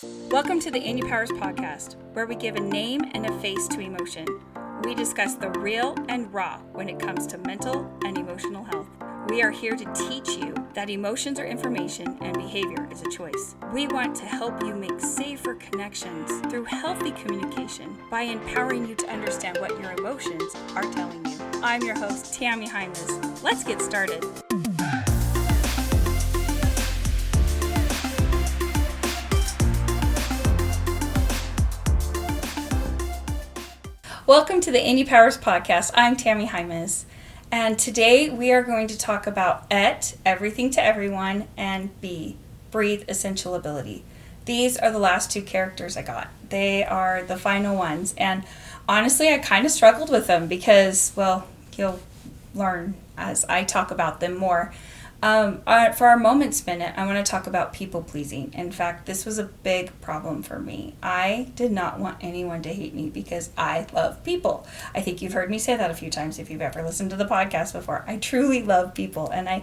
Welcome to the inUpowers podcast, where we give a name and a face to emotion. We discuss the real and raw when it comes to mental and emotional health. We are here to teach you that emotions are information and behavior is a choice. We want to help you make safer connections through healthy communication by empowering you to understand what your emotions are telling you. I'm your host, Tami. Let's get started. Welcome to the inUpowers podcast. I'm Tami, and today we are going to talk about ETE, everything to everyone, and BEA, breathe essential ability. These are the last two characters I got. They are the final ones, and honestly, I kind of struggled with them because, well, you'll learn as I talk about them more. For our Moments Minute, I want to talk about people pleasing. In fact, this was a big problem for me. I did not want anyone to hate me because I love people. I think you've heard me say that a few times if you've ever listened to the podcast before. I truly love people, and I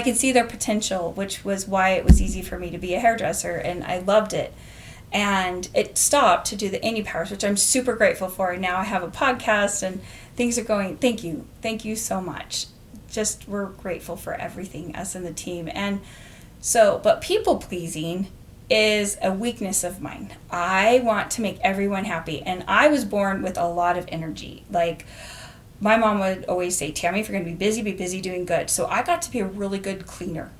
can see their potential, which was why it was easy for me to be a hairdresser, and I loved it. And it stopped to do the inUpowers, which I'm super grateful for. And now I have a podcast and things are going. Thank you so much. Just we're grateful for everything, us and the team. And so, but people pleasing is a weakness of mine. I want to make everyone happy, and I was born with a lot of energy. Like my mom would always say, Tami, if you're going to be busy doing good. So I got to be a really good cleaner.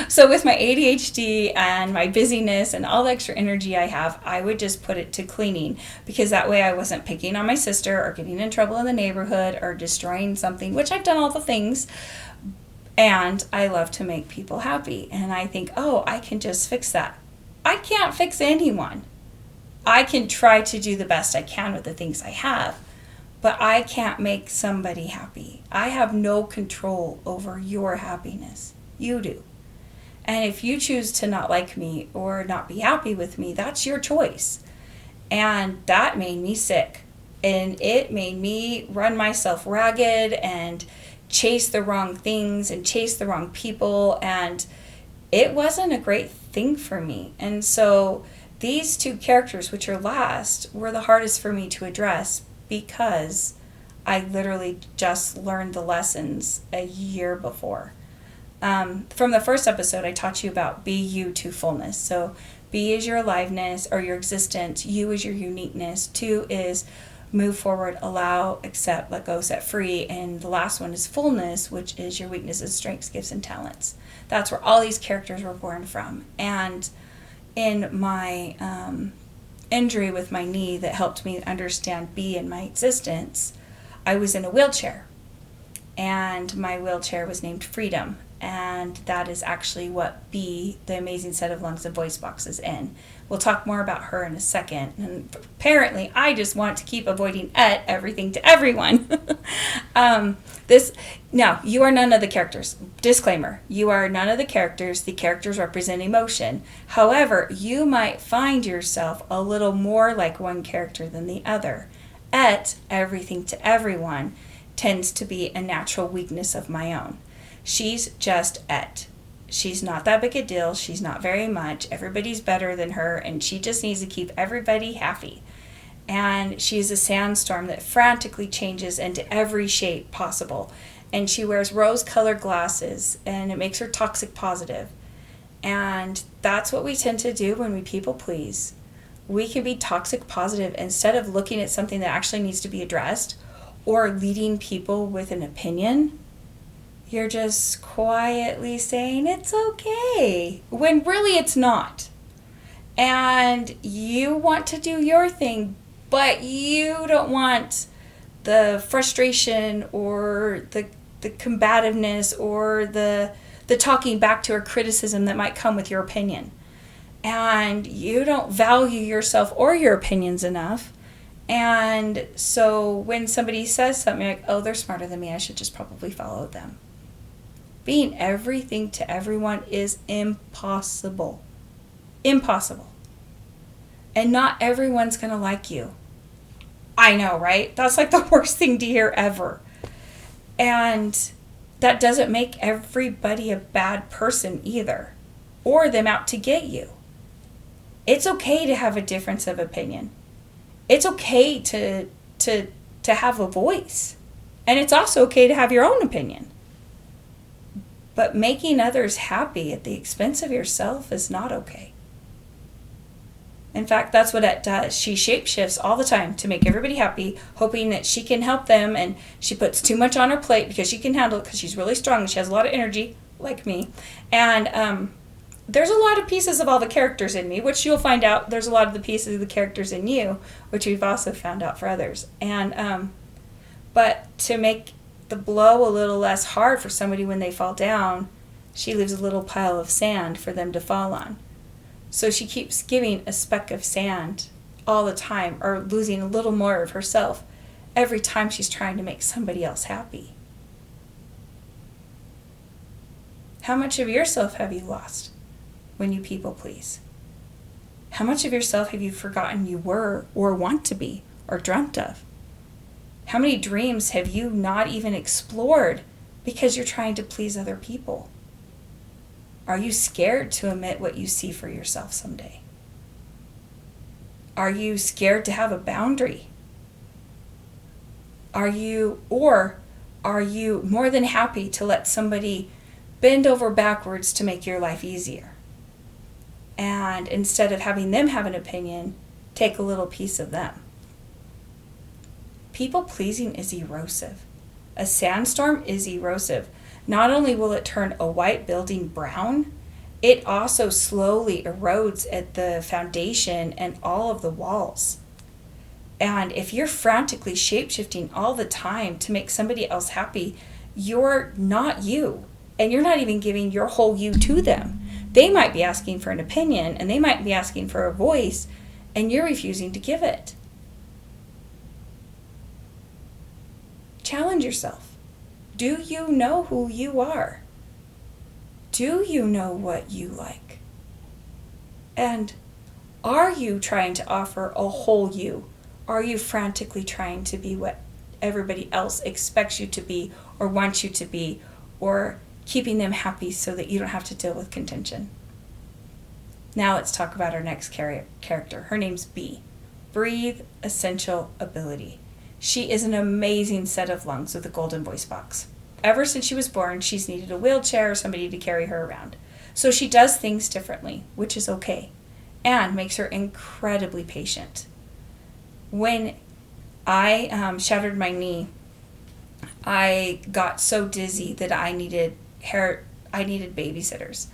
So with my ADHD and my busyness and all the extra energy I have, I would just put it to cleaning, because that way I wasn't picking on my sister or getting in trouble in the neighborhood or destroying something, which I've done all the things. And I love to make people happy. And I think, oh, I can just fix that. I can't fix anyone. I can try to do the best I can with the things I have, but I can't make somebody happy. I have no control over your happiness. You do. And if you choose to not like me or not be happy with me, that's your choice. And that made me sick. And it made me run myself ragged and chase the wrong things and chase the wrong people. And it wasn't a great thing for me. And so these two characters, which are last, were the hardest for me to address, because I literally just learned the lessons a year before. From the first episode, I taught you about be you to fullness. So be is your aliveness or your existence. You is your uniqueness. 2 is move forward, allow, accept, let go, set free. And the last one is fullness, which is your weaknesses, strengths, gifts, and talents. That's where all these characters were born from. And in my injury with my knee that helped me understand be in my existence, I was in a wheelchair. And my wheelchair was named Freedom. And that is actually what BEA, the amazing set of lungs and voice box, is in. We'll talk more about her in a second. And apparently, I just want to keep avoiding ETE, everything to everyone. Now, you are none of the characters. Disclaimer, you are none of the characters. The characters represent emotion. However, you might find yourself a little more like one character than the other. ETE, everything to everyone, tends to be a natural weakness of my own. She's just ETE. She's not that big a deal. She's not very much. Everybody's better than her, and she just needs to keep everybody happy. And she's a sandstorm that frantically changes into every shape possible. And she wears rose-colored glasses, and it makes her toxic positive. And that's what we tend to do when we people please. We can be toxic positive instead of looking at something that actually needs to be addressed or leading people with an opinion. You're just quietly saying it's okay, when really it's not. And you want to do your thing, but you don't want the frustration or the combativeness or the talking back to or criticism that might come with your opinion. And you don't value yourself or your opinions enough. And so when somebody says something like, oh, they're smarter than me, I should just probably follow them. Being everything to everyone is impossible. Impossible. And not everyone's going to like you. I know, right? That's like the worst thing to hear ever. And that doesn't make everybody a bad person either, or them out to get you. It's okay to have a difference of opinion. It's okay to have a voice. And it's also okay to have your own opinion. But making others happy at the expense of yourself is not okay. In fact, that's what ETE does. She shapeshifts all the time to make everybody happy, hoping that she can help them, and she puts too much on her plate because she can handle it because she's really strong. She has a lot of energy, like me. And there's a lot of pieces of all the characters in me, which you'll find out there's a lot of the pieces of the characters in you, which we've also found out for others. And but to make the blow a little less hard for somebody when they fall down, she leaves a little pile of sand for them to fall on. So she keeps giving a speck of sand all the time, or losing a little more of herself every time she's trying to make somebody else happy. How much of yourself have you lost when you people please? How much of yourself have you forgotten you were, or want to be, or dreamt of? How many dreams have you not even explored because you're trying to please other people? Are you scared to admit what you see for yourself someday? Are you scared to have a boundary? Are you more than happy to let somebody bend over backwards to make your life easier? And instead of having them have an opinion, take a little piece of them. People pleasing is erosive. A sandstorm is erosive. Not only will it turn a white building brown, it also slowly erodes at the foundation and all of the walls. And if you're frantically shape-shifting all the time to make somebody else happy, you're not you. And you're not even giving your whole you to them. They might be asking for an opinion, and they might be asking for a voice, and you're refusing to give it. Challenge yourself. Do you know who you are? Do you know what you like? And are you trying to offer a whole you? Are you frantically trying to be what everybody else expects you to be or wants you to be, or keeping them happy so that you don't have to deal with contention? Now let's talk about our next character. Her name's B. Breathe Essential Ability. She is an amazing set of lungs with a golden voice box. Ever since she was born, she's needed a wheelchair or somebody to carry her around. So she does things differently, which is okay, and makes her incredibly patient. When I shattered my knee, I got so dizzy that I needed babysitters.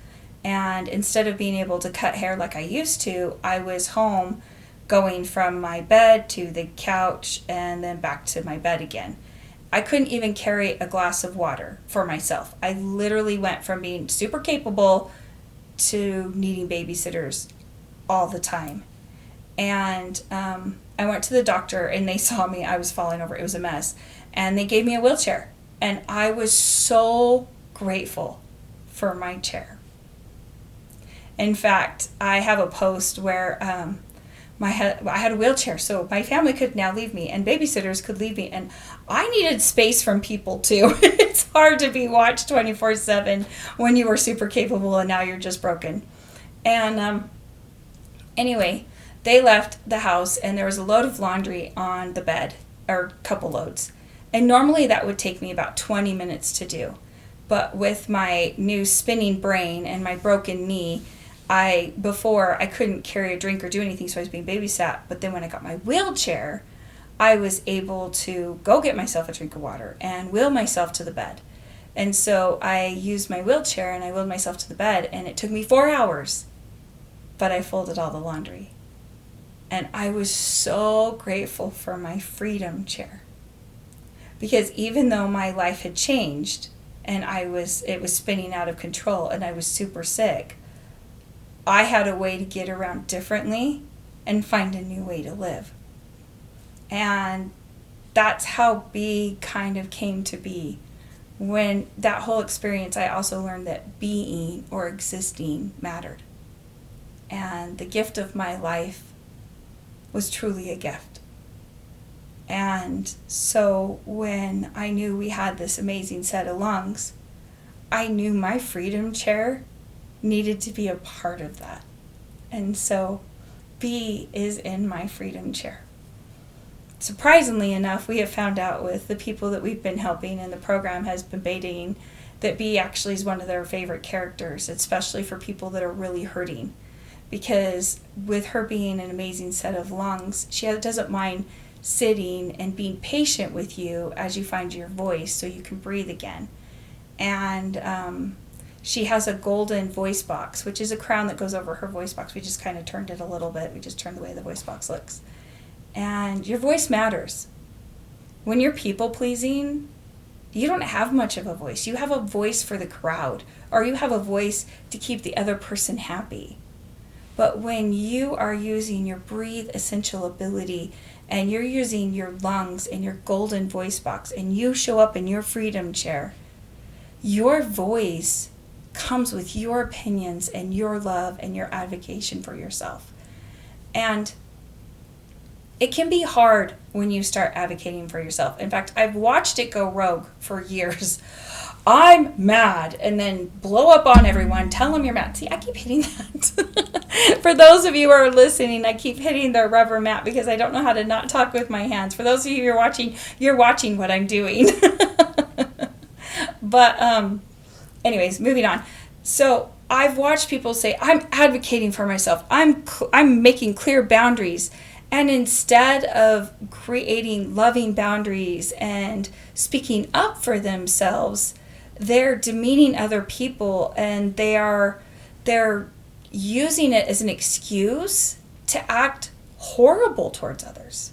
And instead of being able to cut hair like I used to, I was home going from my bed to the couch and then back to my bed again. I couldn't even carry a glass of water for myself. I literally went from being super capable to needing babysitters all the time. And I went to the doctor and they saw me. I was falling over. It was a mess. And they gave me a wheelchair. And I was so grateful for my chair. In fact, I have a post where I had a wheelchair, so my family could now leave me, and babysitters could leave me, and I needed space from people too. It's hard to be watched 24/7 when you were super capable and now you're just broken. And anyway, they left the house, and there was a load of laundry on the bed, or a couple loads. And normally that would take me about 20 minutes to do. But with my new spinning brain and my broken knee, before I couldn't carry a drink or do anything, so I was being babysat. But then when I got my wheelchair, I was able to go get myself a drink of water and wheel myself to the bed. And so I used my wheelchair and I wheeled myself to the bed, and it took me 4 hours, but I folded all the laundry. And I was so grateful for my freedom chair, because even though my life had changed and it was spinning out of control and I was super sick, I had a way to get around differently and find a new way to live. And that's how B kind of came to be. When that whole experience, I also learned that being or existing mattered. And the gift of my life was truly a gift. And so when I knew we had this amazing set of lungs, I knew my freedom chair needed to be a part of that. And so B is in my freedom chair. Surprisingly enough, we have found out with the people that we've been helping, and the program has been debating, that B actually is one of their favorite characters, especially for people that are really hurting. Because with her being an amazing set of lungs, she doesn't mind sitting and being patient with you as you find your voice so you can breathe again. And she has a golden voice box, which is a crown that goes over her voice box. We just kind of turned it a little bit. We just turned the way the voice box looks. And your voice matters. When you're people pleasing, you don't have much of a voice. You have a voice for the crowd, or you have a voice to keep the other person happy. But when you are using your breathe essential ability, and you're using your lungs and your golden voice box, and you show up in your freedom chair, your voice comes with your opinions and your love and your advocacy for yourself. And it can be hard when you start advocating for yourself. In fact, I've watched it go rogue for years. I'm mad, and then blow up on everyone, tell them you're mad. See, I keep hitting that. For those of you who are listening, I keep hitting the rubber mat because I don't know how to not talk with my hands. For those of you who are watching, you're watching what I'm doing. But anyways, moving on. So I've watched people say, I'm advocating for myself. I'm making clear boundaries. And instead of creating loving boundaries and speaking up for themselves, they're demeaning other people, and they're using it as an excuse to act horrible towards others.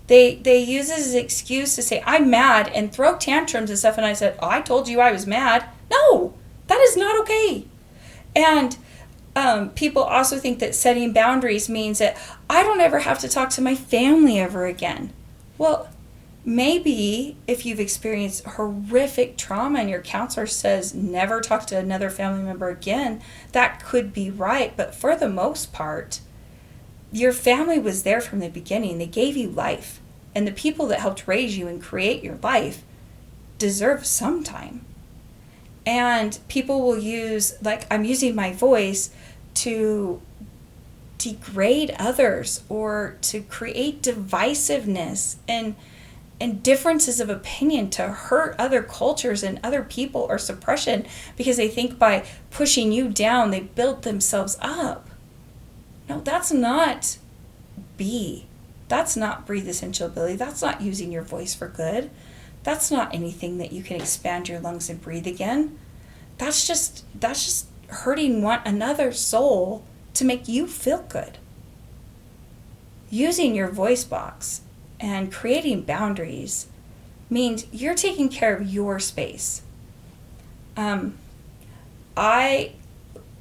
They use it as an excuse to say, I'm mad, and throw tantrums and stuff. And I said, I told you I was mad. No, that is not okay. And people also think that setting boundaries means that I don't ever have to talk to my family ever again. Well, maybe if you've experienced horrific trauma and your counselor says never talk to another family member again, that could be right. But for the most part, your family was there from the beginning. They gave you life. And the people that helped raise you and create your life deserve some time. And people will use, like I'm using my voice to degrade others or to create divisiveness and differences of opinion to hurt other cultures and other people, or suppression, because they think by pushing you down, they build themselves up. No, that's not B. That's not breathe essential ability. That's not using your voice for good. That's not anything that you can expand your lungs and breathe again. That's just hurting one another soul to make you feel good. Using your voice box and creating boundaries means you're taking care of your space. I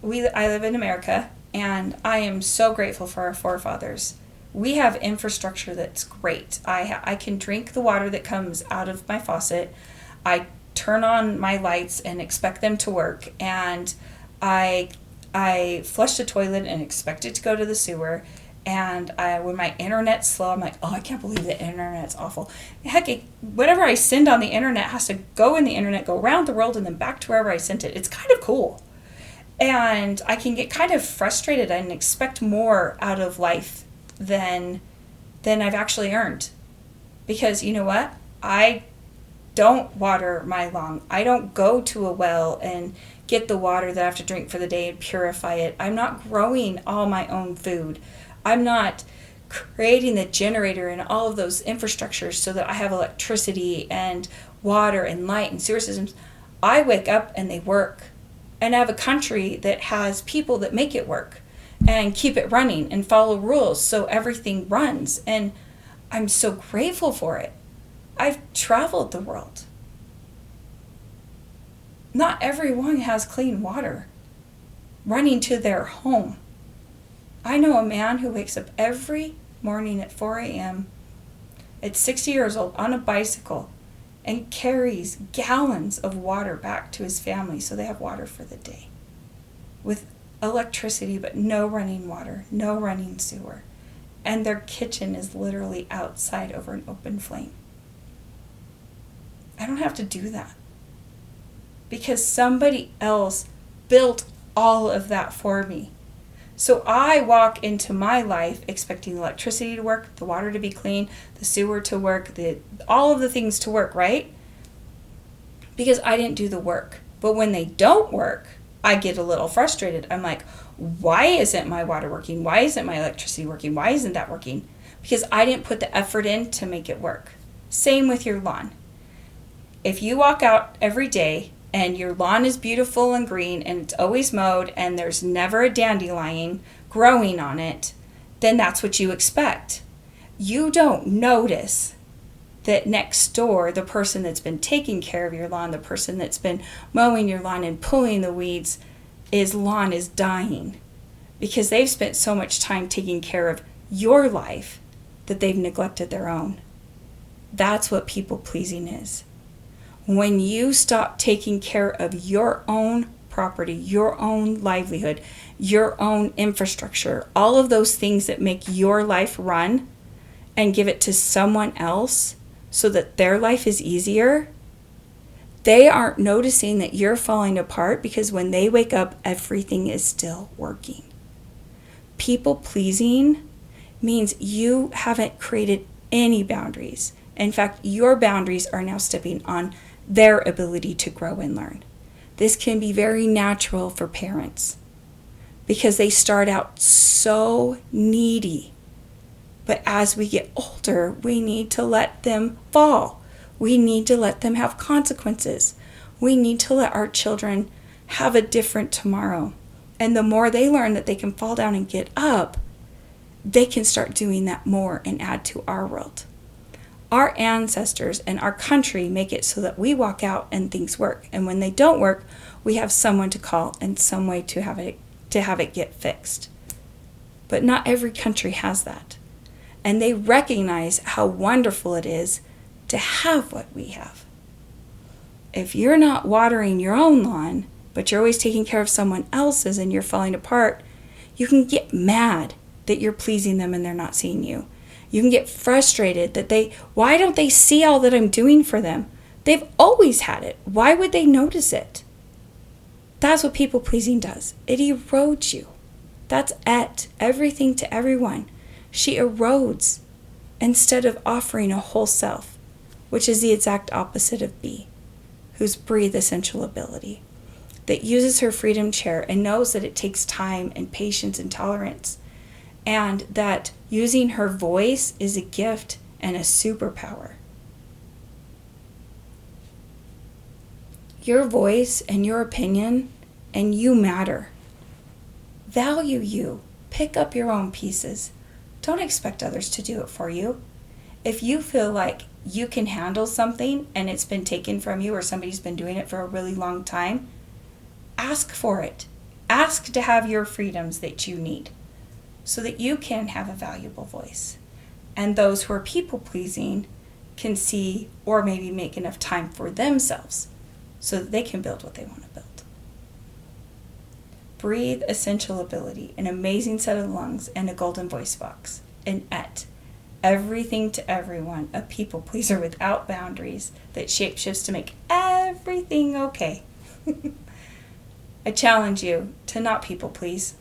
live in America, and I am so grateful for our forefathers. We have infrastructure that's great. I can drink the water that comes out of my faucet. I turn on my lights and expect them to work, and I flush the toilet and expect it to go to the sewer. And when my internet's slow, I'm like, oh, I can't believe the internet's awful. Heck, whatever I send on the internet has to go in the internet, go around the world, and then back to wherever I sent it. It's kind of cool. And I can get kind of frustrated and expect more out of life than I've actually earned. Because you know what? I don't water my lawn. I don't go to a well and get the water that I have to drink for the day and purify it. I'm not growing all my own food. I'm not creating the generator and all of those infrastructures so that I have electricity and water and light and sewer systems. I wake up and they work. And I have a country that has people that make it work and keep it running and follow rules so everything runs. And I'm so grateful for it. I've traveled the world. Not everyone has clean water running to their home. I know a man who wakes up every morning at 4 a.m. at 60 years old on a bicycle and carries gallons of water back to his family so they have water for the day. With electricity, but no running water, no running sewer. And their kitchen is literally outside over an open flame. I don't have to do that. Because somebody else built all of that for me. So I walk into my life expecting the electricity to work, the water to be clean, the sewer to work, all of the things to work, right? Because I didn't do the work. But when they don't work, I get a little frustrated. I'm like, why isn't my water working? Why isn't my electricity working? Why isn't that working? Because I didn't put the effort in to make it work. Same with your lawn. If you walk out every day and your lawn is beautiful and green and it's always mowed and there's never a dandelion growing on it, then that's what you expect. You don't notice that next door, the person that's been taking care of your lawn, the person that's been mowing your lawn and pulling the weeds, his lawn is dying because they've spent so much time taking care of your life that they've neglected their own. That's what people pleasing is. When you stop taking care of your own property, your own livelihood, your own infrastructure, all of those things that make your life run, and give it to someone else so that their life is easier, they aren't noticing that you're falling apart because when they wake up, everything is still working. People pleasing means you haven't created any boundaries. In fact, your boundaries are now stepping on their ability to grow and learn. This can be very natural for parents because they start out so needy. But as we get older, we need to let them fall. We need to let them have consequences. We need to let our children have a different tomorrow. And the more they learn that they can fall down and get up, they can start doing that more and add to our world. Our ancestors and our country make it so that we walk out and things work. And when they don't work, we have someone to call and some way to have it get fixed. But not every country has that. And they recognize how wonderful it is to have what we have. If you're not watering your own lawn, but you're always taking care of someone else's and you're falling apart, you can get mad that you're pleasing them and they're not seeing you. You can get frustrated that why don't they see all that I'm doing for them? They've always had it. Why would they notice it? That's what people pleasing does. It erodes you. That's ETE, everything to everyone. She erodes instead of offering a whole self, which is the exact opposite of BE, who's breathe essential ability, that uses her freedom chair and knows that it takes time and patience and tolerance, and that using her voice is a gift and a superpower. Your voice and your opinion and you matter. Value you. Pick up your own pieces. Don't expect others to do it for you. If you feel like you can handle something and it's been taken from you or somebody's been doing it for a really long time, ask for it. Ask to have your freedoms that you need so that you can have a valuable voice. And those who are people-pleasing can see or maybe make enough time for themselves so that they can build what they want to build. Breathe essential ability, an amazing set of lungs, and a golden voice box. An ETE, everything to everyone, a people pleaser without boundaries that shapeshifts to make everything okay. I challenge you to not people please.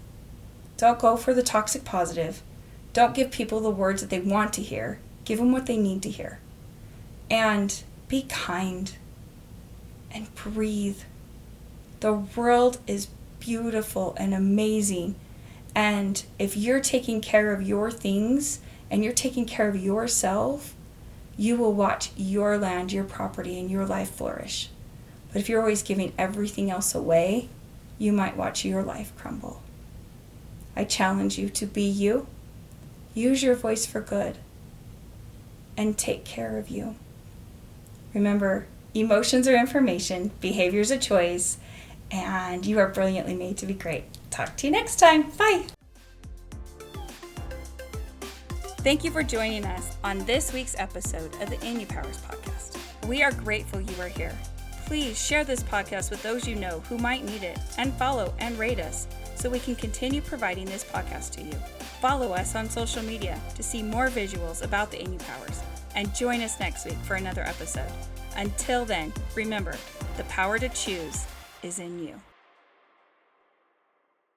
Don't go for the toxic positive. Don't give people the words that they want to hear. Give them what they need to hear. And be kind and breathe. The world is beautiful and amazing. And if you're taking care of your things and you're taking care of yourself, you will watch your land, your property, and your life flourish. But if you're always giving everything else away, you might watch your life crumble. I challenge you to be you. Use your voice for good. And take care of you. Remember, emotions are information, behavior is a choice, and you are brilliantly made to be great. Talk to you next time. Bye. Thank you for joining us on this week's episode of the inUpowers podcast. We are grateful you are here. Please share this podcast with those you know who might need it, and follow and rate us so we can continue providing this podcast to you. Follow us on social media to see more visuals about the inUpowers, and join us next week for another episode. Until then, remember, the power to choose is in you.